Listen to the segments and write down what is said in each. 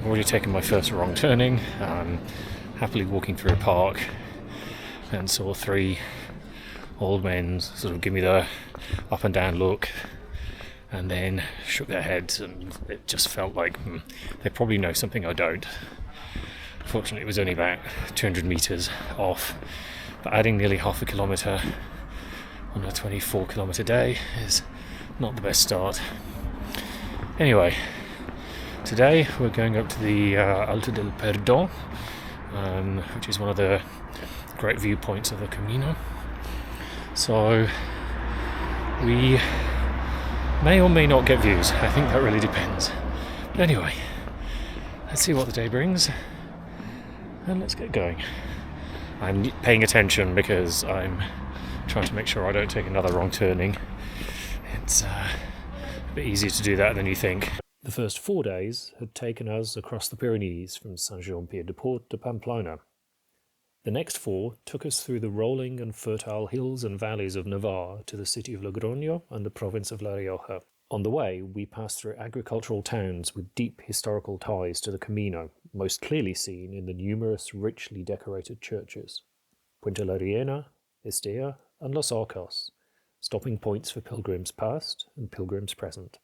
already taken my first wrong turning, happily walking through a park, and saw three old men sort of give me the up and down look, and then shook their heads, and it just felt like they probably know something I don't. Fortunately, it was only about 200 metres off, but adding nearly half a kilometre on a 24-kilometre day is not the best start. Anyway, today we're going up to the Alto del Perdón, which is one of the great viewpoints of the Camino. So we may or may not get views. I think that really depends. But anyway, let's see what the day brings, and let's get going. I'm paying attention because I'm trying to make sure I don't take another wrong turning. It's a bit easier to do that than you think. The first 4 days had taken us across the Pyrenees from Sain-Jean-Pied to Pamplona. The next 4 took us through the rolling and fertile hills and valleys of Navarre to the city of Logroño and the province of La Rioja. On the way, we passed through agricultural towns with deep historical ties to the Camino, most clearly seen in the numerous richly decorated churches. Puenta la Reina, Estella and Los Arcos, stopping points for pilgrims past and pilgrims present.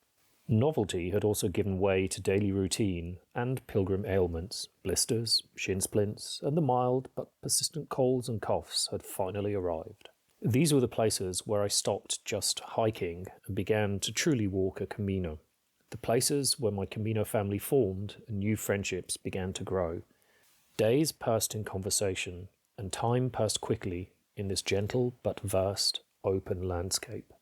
Novelty had also given way to daily routine and pilgrim ailments. Blisters, shin splints, and the mild but persistent colds and coughs had finally arrived. These were the places where I stopped just hiking and began to truly walk a Camino. The places where my Camino family formed and new friendships began to grow. Days passed in conversation, and time passed quickly in this gentle but vast, open landscape.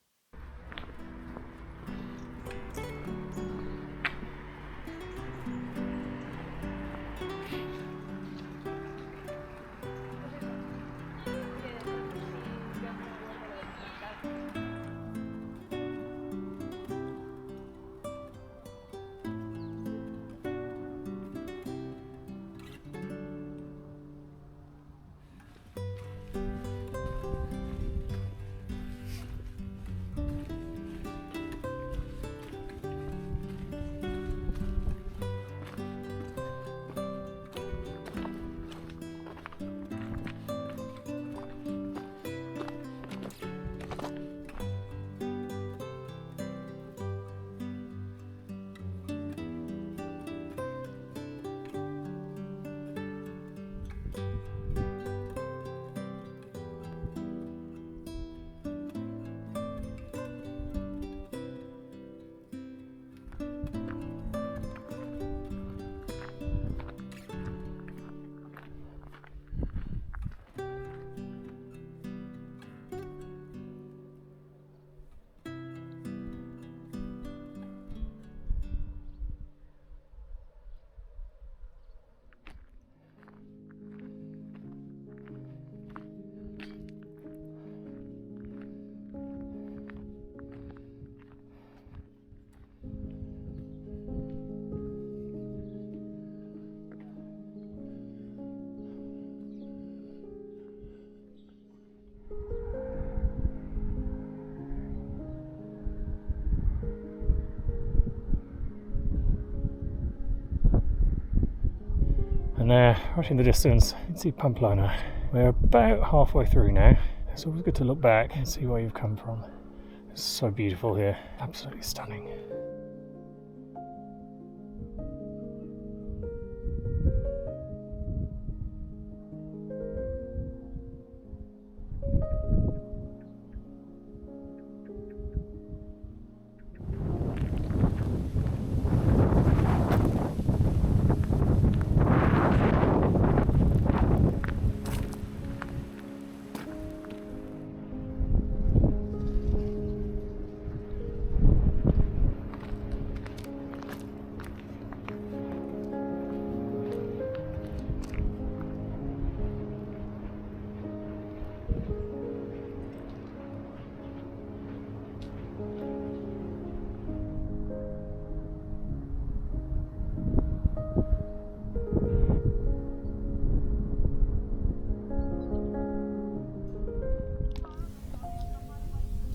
And there, right in the distance, you can see Pamplona. We're about halfway through now. It's always good to look back and see where you've come from. It's so beautiful here, absolutely stunning.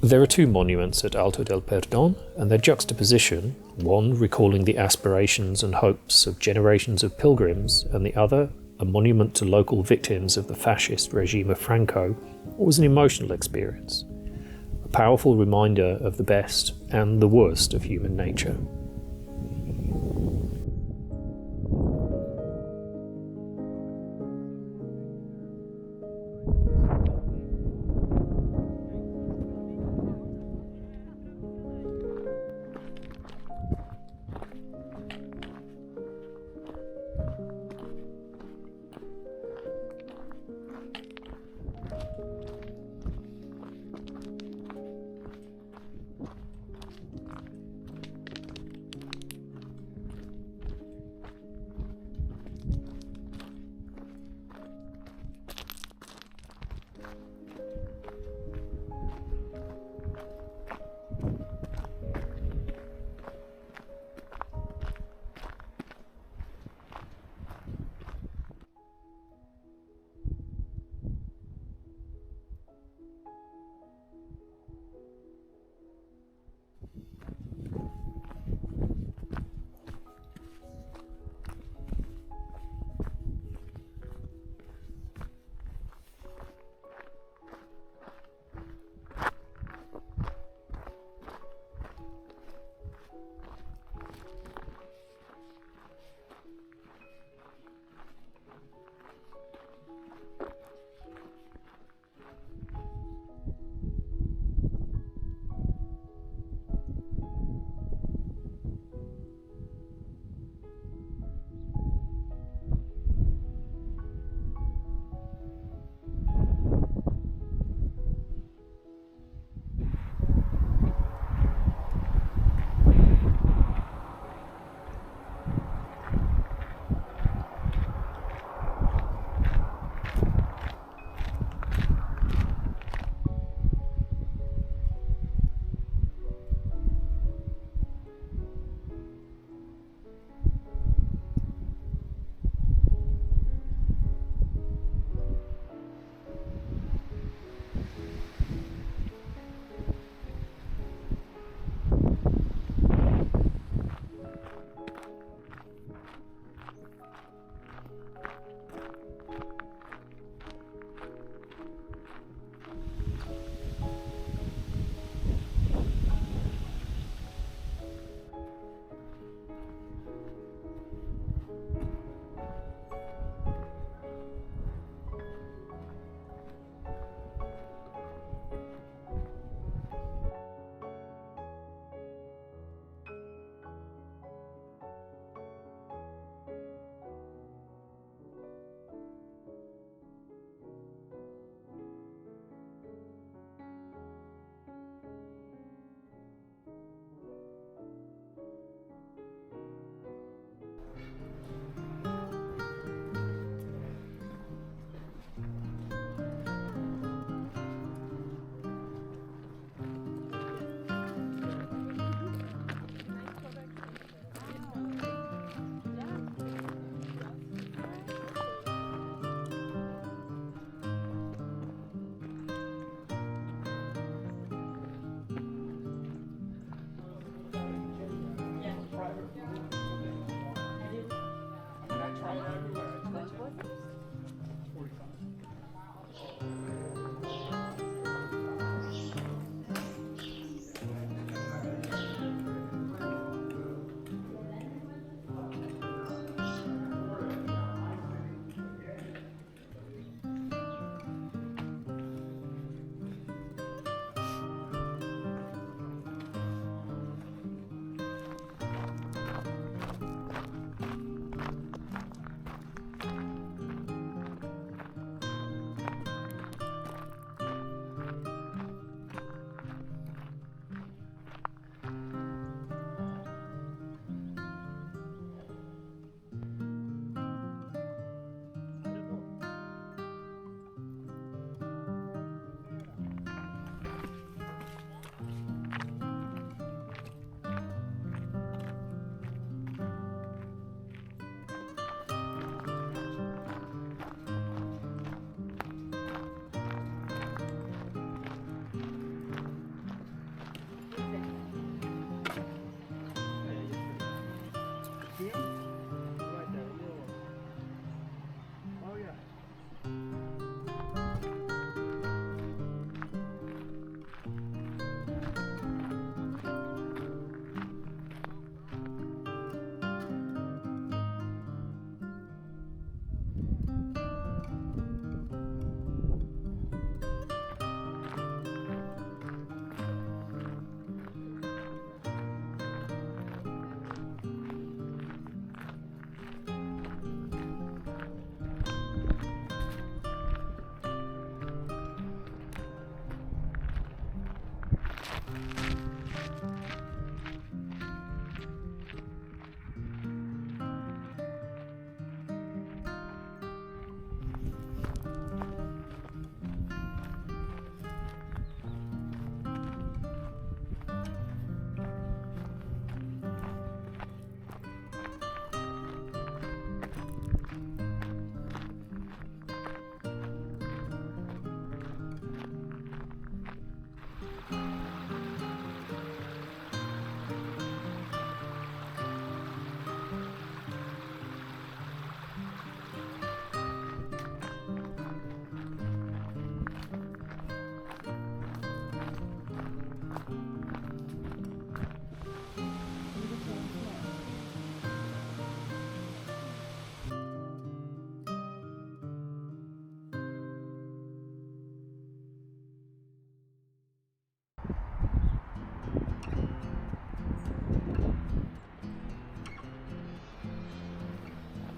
There are two monuments at Alto del Perdón, and their juxtaposition, one recalling the aspirations and hopes of generations of pilgrims, and the other a monument to local victims of the fascist regime of Franco, was an emotional experience, a powerful reminder of the best and the worst of human nature.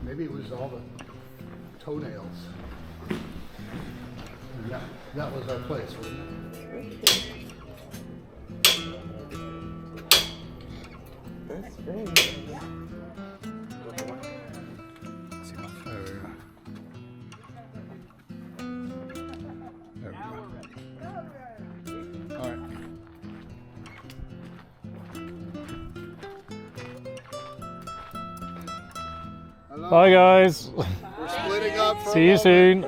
Maybe it was all the toenails. That was our place, wasn't it? That's very good. See my phone. There we go. All right. Hello. Bye guys. We're splitting up. For See you soon.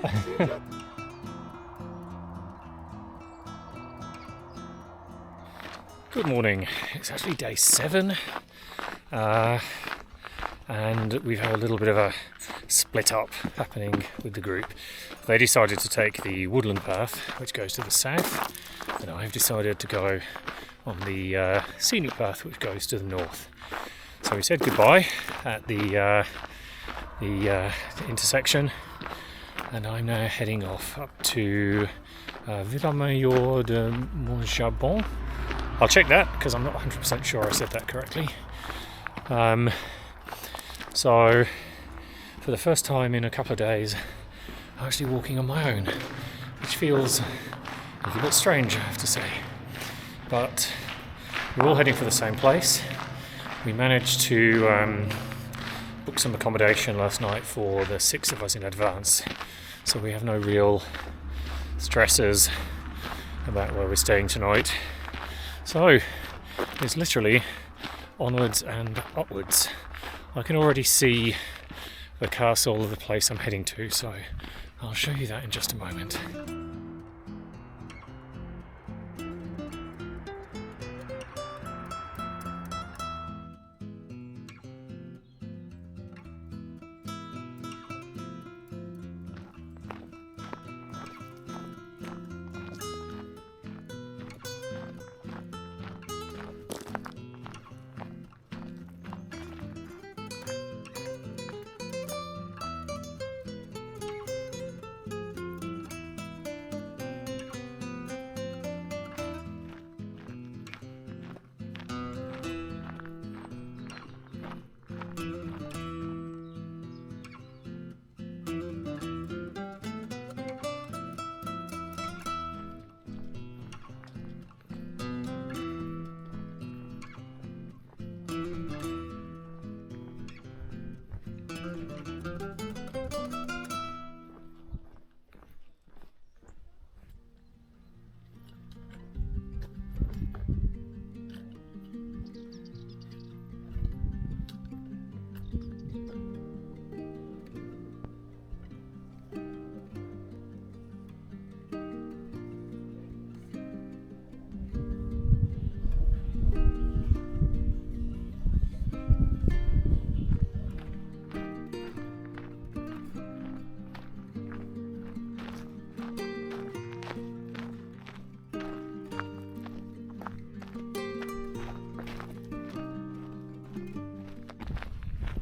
Good morning. It's actually day 7, and we've had a little bit of a split up happening with the group. They decided to take the woodland path, which goes to the south, and I've decided to go on the scenic path, which goes to the north. So we said goodbye at the intersection, and I'm now heading off up to Villamayor de Montjabon. I'll check that because I'm not 100% sure I said that correctly. So for the first time in a couple of days, I'm actually walking on my own, which feels a little bit strange, I have to say. But we're all heading for the same place. We managed to book some accommodation last night for the 6 of us in advance, so we have no real stresses about where we're staying tonight. So it's literally onwards and upwards. I can already see the castle of the place I'm heading to, so I'll show you that in just a moment.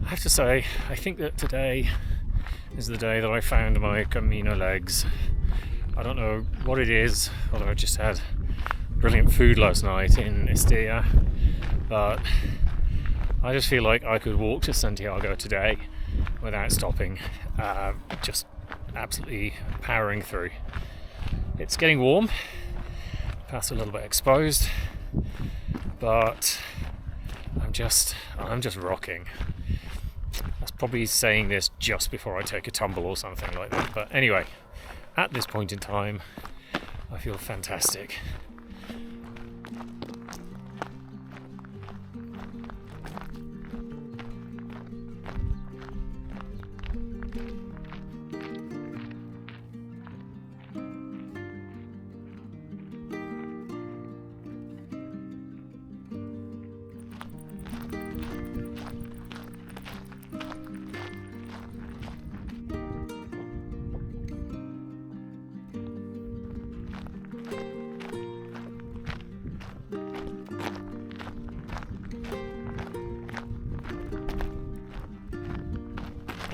I have to say, I think that today is the day that I found my Camino legs. I don't know what it is, whether I just had brilliant food last night in Estella, but I just feel like I could walk to Santiago today without stopping, just absolutely powering through. It's getting warm, path's a little bit exposed, but I'm just rocking. That's probably saying this just before I take a tumble or something like that. But anyway, at this point in time, I feel fantastic.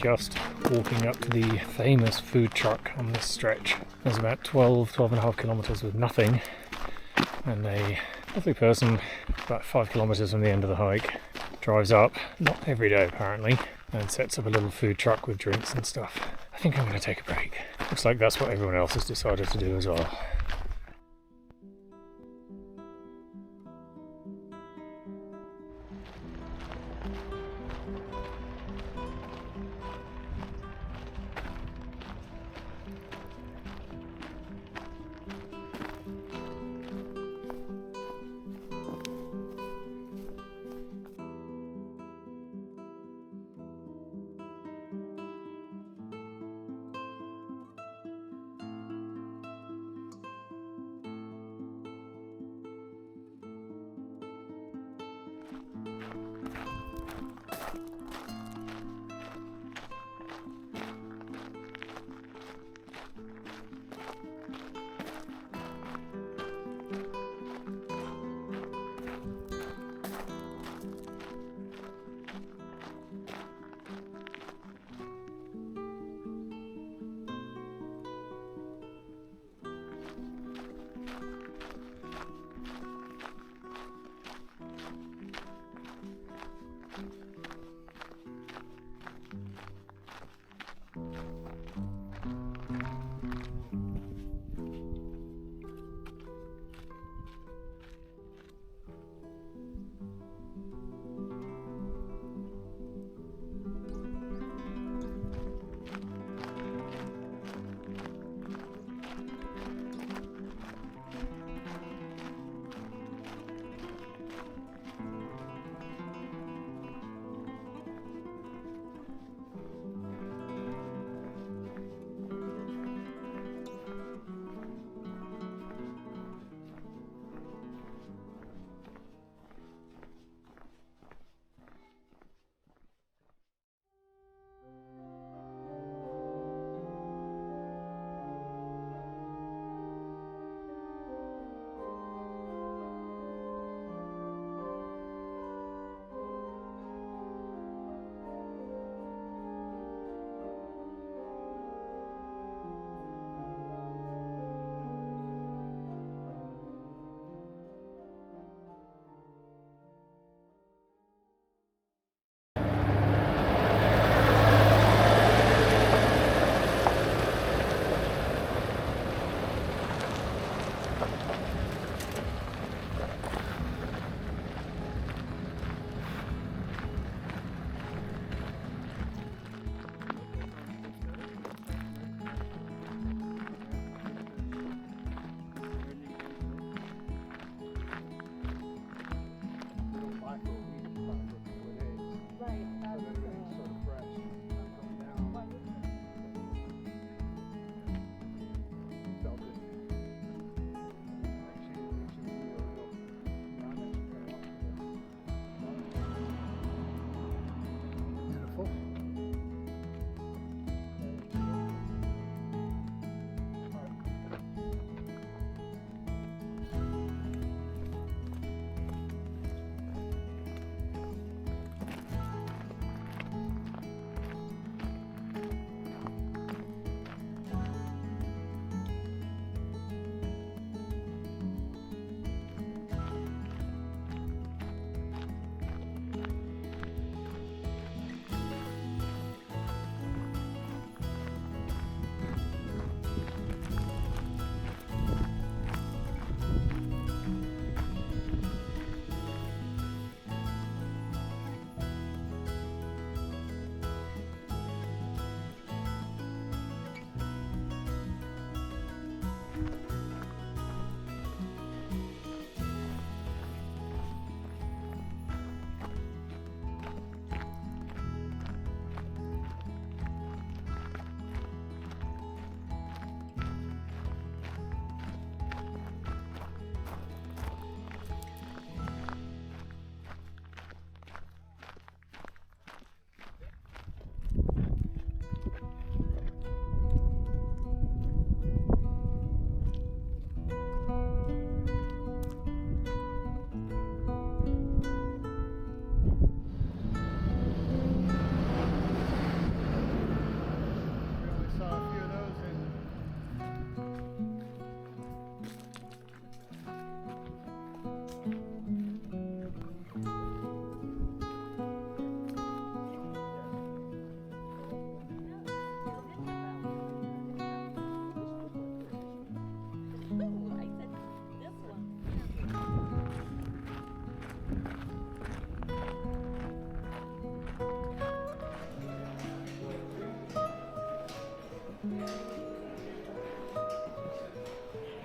Just walking up to the famous food truck on this stretch. There's about 12.5 kilometres with nothing, and a lovely person about 5 kilometres from the end of the hike drives up, not every day apparently, and sets up a little food truck with drinks and stuff. I think I'm going to take a break. Looks like that's what everyone else has decided to do as well.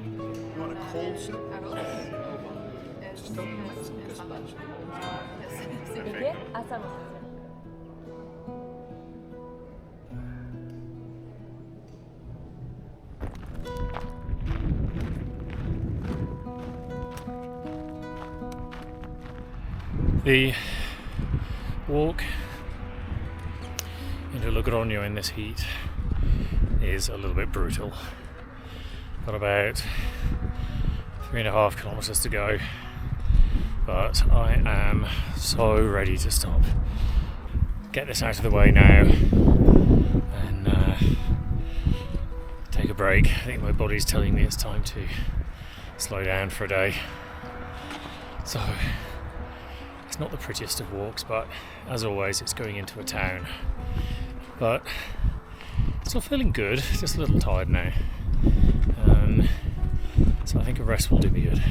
You want a cold soup? The walk into Logroño in this heat is a little bit brutal. Got about 3.5 kilometers to go, but I am so ready to stop. Get this out of the way now and take a break. I think my body's telling me it's time to slow down for a day. So it's not the prettiest of walks, but as always it's going into a town. But still feeling good, just a little tired now. So I think a rest will do me good.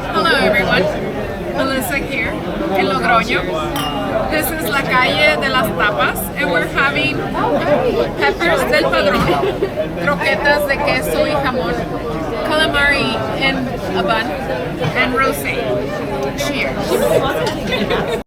Hello everyone, Melissa here in Logroño. This is La Calle de las Tapas and we're having peppers del padrón, croquetas de queso y jamón, calamari in a bun, and rosé. Cheers!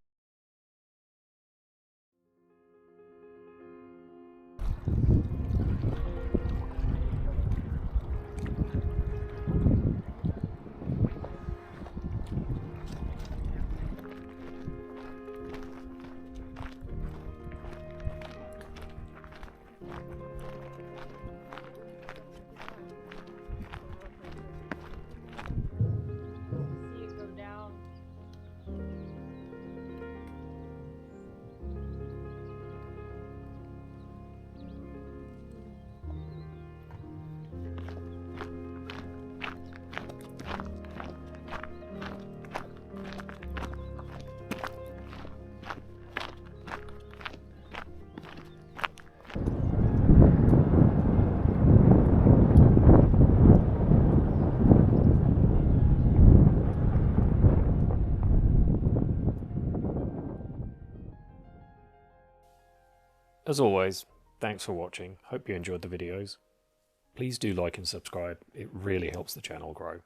As always, thanks for watching. Hope you enjoyed the videos. Please do like and subscribe. It really helps the channel grow.